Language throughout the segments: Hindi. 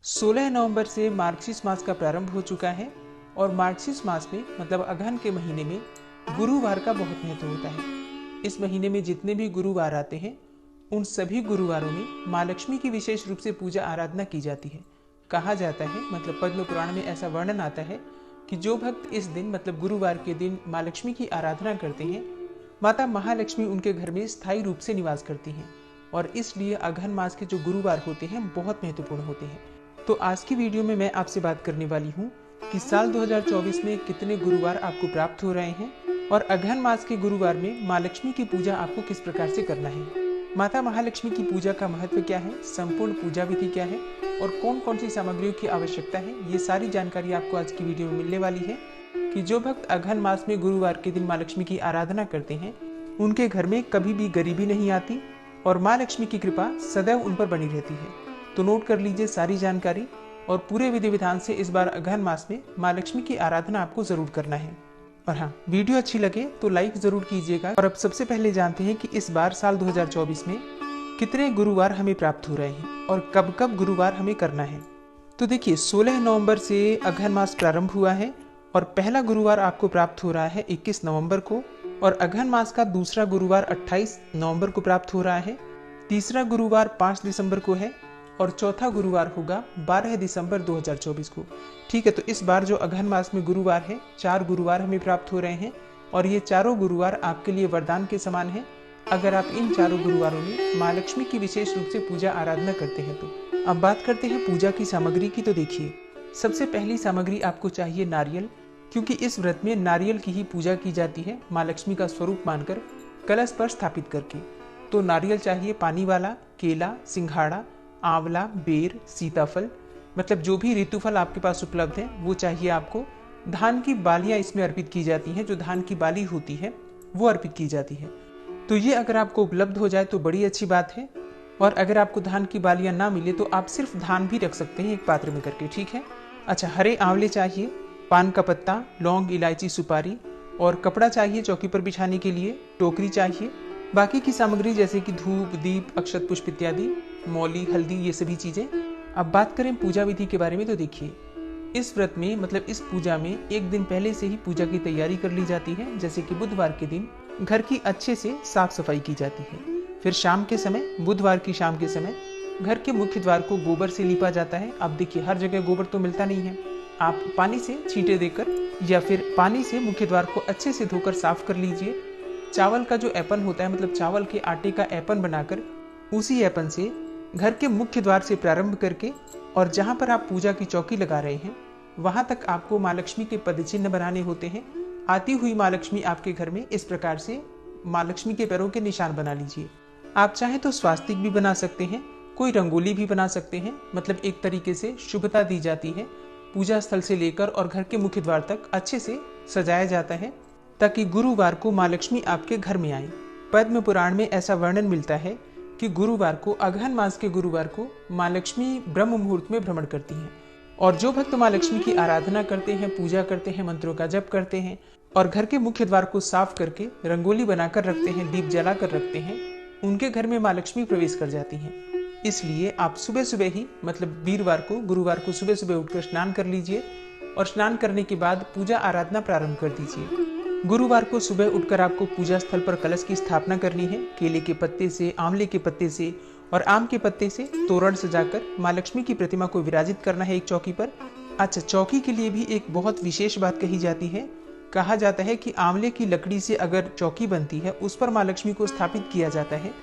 16 नवंबर से मार्गशीर्ष मास का प्रारंभ हो चुका है और मार्गशीर्ष मास में मतलब अगहन के महीने में गुरुवार का बहुत महत्व होता है। इस महीने में जितने भी गुरुवार आते हैं उन सभी गुरुवारों में माँ लक्ष्मी की विशेष रूप से पूजा आराधना की जाती है। कहा जाता है मतलब पद्म पुराण में ऐसा वर्णन आता है कि जो भक्त इस दिन मतलब गुरुवार के दिन माँ लक्ष्मी की आराधना करते हैं, माता महालक्ष्मी उनके घर में स्थायी रूप से निवास करती हैं और इसलिए अगहन मास के जो गुरुवार होते हैं बहुत महत्वपूर्ण होते हैं। तो आज की वीडियो में मैं आपसे बात करने वाली हूँ कि साल 2024 में कितने गुरुवार आपको प्राप्त हो रहे हैं और अगहन मास के गुरुवार में माँ लक्ष्मी की पूजा आपको किस प्रकार से करना है। माता महालक्ष्मी की पूजा का महत्व क्या है, संपूर्ण पूजा विधि क्या है और कौन कौन सी सामग्रियों की आवश्यकता है, ये सारी जानकारी आपको आज की वीडियो में मिलने वाली है कि जो भक्त अगहन मास में गुरुवार के दिन माँ लक्ष्मी की आराधना करते हैं उनके घर में कभी भी गरीबी नहीं आती और माँ लक्ष्मी की कृपा सदैव उन पर बनी रहती है। तो नोट कर लीजिए सारी जानकारी और पूरे विधि विधान से इस बार अगहन मास में माँ लक्ष्मी की आराधना आपको जरूर करना है। और हाँ, वीडियो अच्छी लगे तो लाइक जरूर कीजिएगा। और अब सबसे पहले जानते हैं कि इस बार साल 2024 में कितने गुरुवार हमें प्राप्त हो रहे हैं और कब कब गुरुवार हमें करना है। तो देखिए 16 नवंबर से अगहन मास प्रारंभ हुआ है और पहला गुरुवार आपको प्राप्त हो रहा है 21 नवंबर को और अगहन मास का दूसरा गुरुवार 28 नवंबर को प्राप्त हो रहा है। तीसरा गुरुवार 5 दिसंबर को है और चौथा गुरुवार होगा 12 दिसंबर 2024 को। ठीक है, तो इस बार जो अगहन मास में गुरुवार है 4 गुरुवार हमें प्राप्त हो रहे हैं और ये चारों गुरुवार आपके लिए वरदान के समान है अगर आप इन चारों गुरुवारों में माँ लक्ष्मी की विशेष रूप से पूजा आराधना करते हैं। तो अब बात करते हैं पूजा की सामग्री की। तो देखिए सबसे पहली सामग्री आपको चाहिए नारियल, क्योंकि इस व्रत में नारियल की ही पूजा की जाती है माँ लक्ष्मी का स्वरूप मानकर कलश पर स्थापित करके। तो नारियल चाहिए पानी वाला, केला, सिंघाड़ा, आंवला, बेर, सीताफल मतलब जो भी ऋतुफल आपके पास उपलब्ध है वो चाहिए आपको। धान की बालियां इसमें अर्पित की जाती हैं, जो धान की बाली होती है वो अर्पित की जाती है। तो ये अगर आपको उपलब्ध हो जाए तो बड़ी अच्छी बात है और अगर आपको धान की बालियां ना मिले तो आप सिर्फ धान भी रख सकते हैं एक पात्र में करके। ठीक है। अच्छा, हरे आंवले चाहिए, पान का पत्ता, लौंग, इलायची, सुपारी और कपड़ा चाहिए चौकी पर बिछाने के लिए, टोकरी चाहिए। बाकी की सामग्री जैसे कि धूप, दीप, अक्षत पुष्प इत्यादि, मौली, हल्दी, ये सभी चीजें। अब बात करें पूजा विधि के बारे में तो देखिए इस व्रत में मतलब इस पूजा में एक दिन पहले से ही पूजा की तैयारी कर ली जाती है। जैसे कि बुधवार के दिन घर की अच्छे से साफ सफाई की जाती है। फिर शाम के समय, बुधवार की शाम के समय घर के मुख्य द्वार को गोबर से लीपा जाता है। अब देखिए हर जगह गोबर तो मिलता नहीं है, आप पानी से छींटे देकर या फिर पानी से मुख्य द्वार को अच्छे से धोकर साफ कर लीजिए। चावल का जो ऐपन होता है मतलब चावल के आटे का ऐपन बनाकर उसी ऐपन से घर के मुख्य द्वार से प्रारंभ करके और जहां पर आप पूजा की चौकी लगा रहे हैं वहां तक आपको माँ लक्ष्मी के पदचिन्ह बनाने होते हैं। आती हुई माँ लक्ष्मी आपके घर में इस प्रकार से माँ लक्ष्मी के पैरों के निशान बना लीजिए। आप चाहें तो स्वास्तिक भी बना सकते हैं, कोई रंगोली भी बना सकते हैं। मतलब एक तरीके से शुभता दी जाती है, पूजा स्थल से लेकर और घर के मुख्य द्वार तक अच्छे से सजाया जाता है ताकि गुरुवार को माँ लक्ष्मी आपके घर में आए। पद्म पुराण में ऐसा वर्णन मिलता है कि गुरुवार को, अगहन मास के गुरुवार को माँ लक्ष्मी ब्रह्म मुहूर्त में भ्रमण करती हैं और जो भक्त माँ लक्ष्मी की आराधना करते हैं, पूजा करते हैं, मंत्रों का जप करते हैं और घर के मुख्य द्वार को साफ करके रंगोली बनाकर रखते हैं, दीप जला कर रखते हैं, उनके घर में माँ लक्ष्मी प्रवेश कर जाती हैं। इसलिए आप सुबह सुबह ही मतलब वीरवार को, गुरुवार को सुबह सुबह उठकर स्नान कर लीजिए और स्नान करने के बाद पूजा आराधना प्रारंभ कर दीजिए। गुरुवार को सुबह उठकर आपको पूजा स्थल पर कलश की स्थापना करनी है। केले के पत्ते से, आंवले के पत्ते से और आम के पत्ते से तोरण सजाकर माँ लक्ष्मी की प्रतिमा को विराजित करना है एक चौकी पर। अच्छा, चौकी के लिए भी एक बहुत विशेष बात कही जाती है। कहा जाता है कि आंवले की लकड़ी से अगर चौकी बनती है, उस पर माँ लक्ष्मी को स्थापित किया जाता है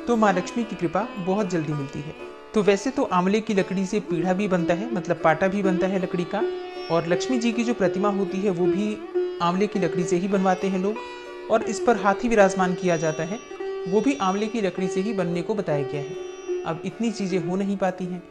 तो माँ लक्ष्मी की कृपा बहुत जल्दी मिलती है। तो वैसे तो आंवले की लकड़ी से पीढ़ा भी बनता है, मतलब पाटा भी बनता है लकड़ी का, और लक्ष्मी जी की जो प्रतिमा होती है वो भी आंवले की लकड़ी से ही बनवाते हैं लोग, और इस पर हाथी विराजमान किया जाता है, वो भी आंवले की लकड़ी से ही बनने को बताया गया है। अब इतनी चीजें हो नहीं पाती हैं,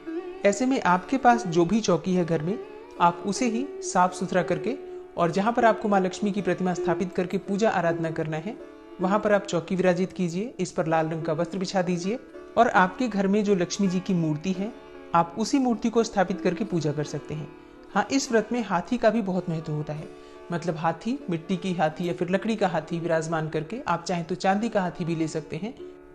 ऐसे में आपके पास जो भी चौकी है घर में आप उसे ही साफ सुथरा करके और जहां पर आपको माँ लक्ष्मी की प्रतिमा स्थापित करके पूजा आराधना करना है वहां पर आप चौकी विराजित कीजिए। इस पर लाल रंग का वस्त्र बिछा दीजिए और आपके घर में जो लक्ष्मी जी की मूर्ति है आप उसी मूर्ति को स्थापित करके पूजा कर सकते हैं। हाँ, इस व्रत में हाथी का भी बहुत महत्व होता है। मतलब हाथी, मिट्टी की हाथी या फिर लकड़ी का हाथी विराजमान करके, आप चाहें तो चांदी का हाथी भी ले सकते हैं।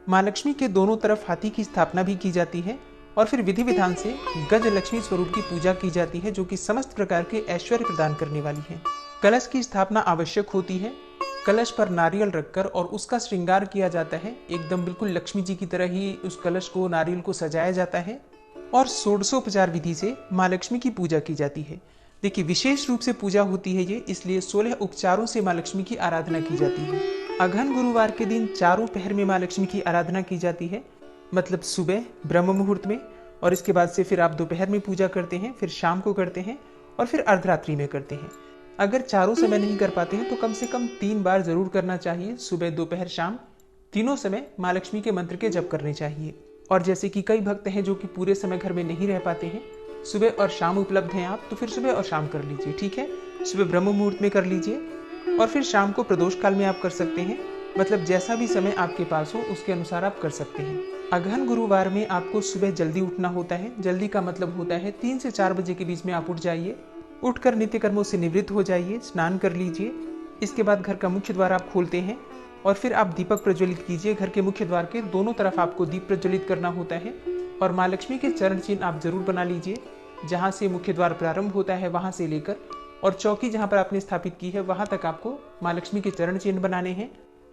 माँ लक्ष्मी के दोनों तरफ हाथी की स्थापना भी की जाती है और फिर विधि विधान से गज लक्ष्मी स्वरूप की पूजा की जाती है, जो कि समस्त प्रकार के ऐश्वर्य प्रदान करने वाली है। कलश की स्थापना आवश्यक होती है। कलश पर नारियल रखकर और उसका श्रृंगार किया जाता है। एकदम बिल्कुल लक्ष्मी जी की तरह ही उस कलश को, नारियल को सजाया जाता है और षोडशोपचार विधि से माँ लक्ष्मी की पूजा की जाती है। देखिए, विशेष रूप से पूजा होती है ये, इसलिए 16 उपचारों से माँ लक्ष्मी की आराधना की जाती है। अगहन गुरुवार के दिन चारों पहर में माँ लक्ष्मी की आराधना की जाती है, मतलब सुबह ब्रह्म मुहूर्त में, और इसके बाद से फिर आप दोपहर में पूजा करते हैं, फिर शाम को करते हैं और फिर अर्धरात्रि में करते हैं। अगर चारों समय नहीं कर पाते हैं तो कम से कम 3 बार जरूर करना चाहिए। सुबह, दोपहर, शाम, तीनों समय माँ लक्ष्मी के मंत्र के जप करने चाहिए। और जैसे कि कई भक्त हैं जो कि पूरे समय घर में नहीं रह पाते हैं, सुबह और शाम उपलब्ध हैं आप, तो फिर सुबह और शाम कर लीजिए, ठीक है। सुबह ब्रह्म मुहूर्त में कर लीजिए और फिर शाम को प्रदोष काल में आप कर सकते हैं। मतलब जैसा भी समय आपके पास हो उसके अनुसार आप कर सकते हैं। अगहन गुरुवार में आपको सुबह जल्दी उठना होता है। जल्दी का मतलब होता है 3 से 4 बजे के बीच में आप उठ जाइए। उठकर नित्य कर्मों से निवृत्त हो जाइए, स्नान कर लीजिए। इसके बाद घर का मुख्य द्वार आप खोलते हैं और फिर आप दीपक प्रज्वलित कीजिए। घर के मुख्य द्वार के दोनों तरफ आपको दीप प्रज्वलित करना होता है और माँ लक्ष्मी के चरण चिन्ह आप जरूर बना लीजिए। जहाँ से मुख्य द्वार प्रारंभ होता है वहाँ से लेकर और चौकी जहाँ पर आपने स्थापित की है वहाँ तक आपको माँ लक्ष्मी के चरण चिन्ह बनाने हैं।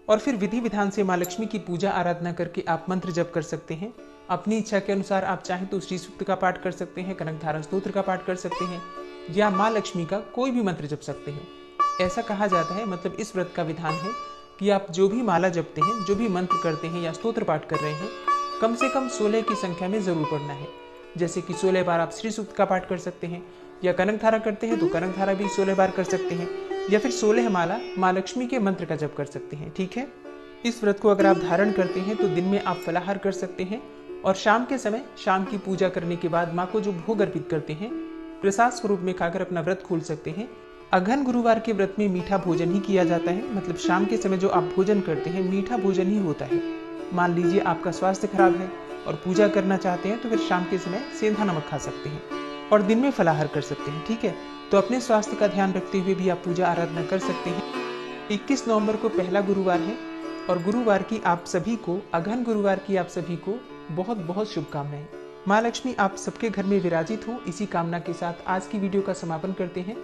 और फिर विधि विधान से माँ लक्ष्मी की पूजा आराधना करके आप मंत्र जप कर सकते हैं। अपनी इच्छा के अनुसार आप चाहें तो श्री सूक्त का पाठ कर सकते हैं, कनकधारा स्तोत्र का पाठ कर सकते हैं या माँ लक्ष्मी का कोई भी मंत्र जप सकते हैं। ऐसा कहा जाता है, मतलब इस व्रत का विधान है कि आप जो भी माला जपते हैं, जो भी मंत्र करते हैं या स्तोत्र पाठ कर रहे हैं, कम से कम 16 की संख्या में जरूर पढ़ना है। जैसे कि 16 बार आप श्री सूक्त का पाठ कर सकते हैं या कनकधारा करते हैं तो कनकधारा भी 16 बार कर सकते हैं या फिर 16 माला माँ लक्ष्मी के मंत्र का जप कर सकते हैं, ठीक है। इस व्रत को अगर आप धारण करते हैं तो दिन में आप फलाहार कर सकते हैं और शाम के समय, शाम की पूजा करने के बाद माँ को जो भोग अर्पित करते हैं, प्रसाद स्वरूप में खाकर अपना व्रत खोल सकते हैं। अगहन गुरुवार के व्रत में मीठा भोजन ही किया जाता है, मतलब शाम के समय जो आप भोजन करते हैं मीठा भोजन ही होता है। मान लीजिए आपका स्वास्थ्य खराब है और पूजा करना चाहते हैं तो फिर शाम के समय सेंधा नमक खा सकते हैं और दिन में फलाहार कर सकते हैं, ठीक है। तो अपने स्वास्थ्य का ध्यान रखते हुए भी आप पूजा आराधना कर सकते हैं। 21 नवंबर को पहला गुरुवार है और गुरुवार की आप सभी को, अगहन गुरुवार की आप सभी को बहुत बहुत शुभकामनाएं। माँ लक्ष्मी आप सबके घर में विराजित हो, इसी कामना के साथ आज की वीडियो का समापन करते हैं।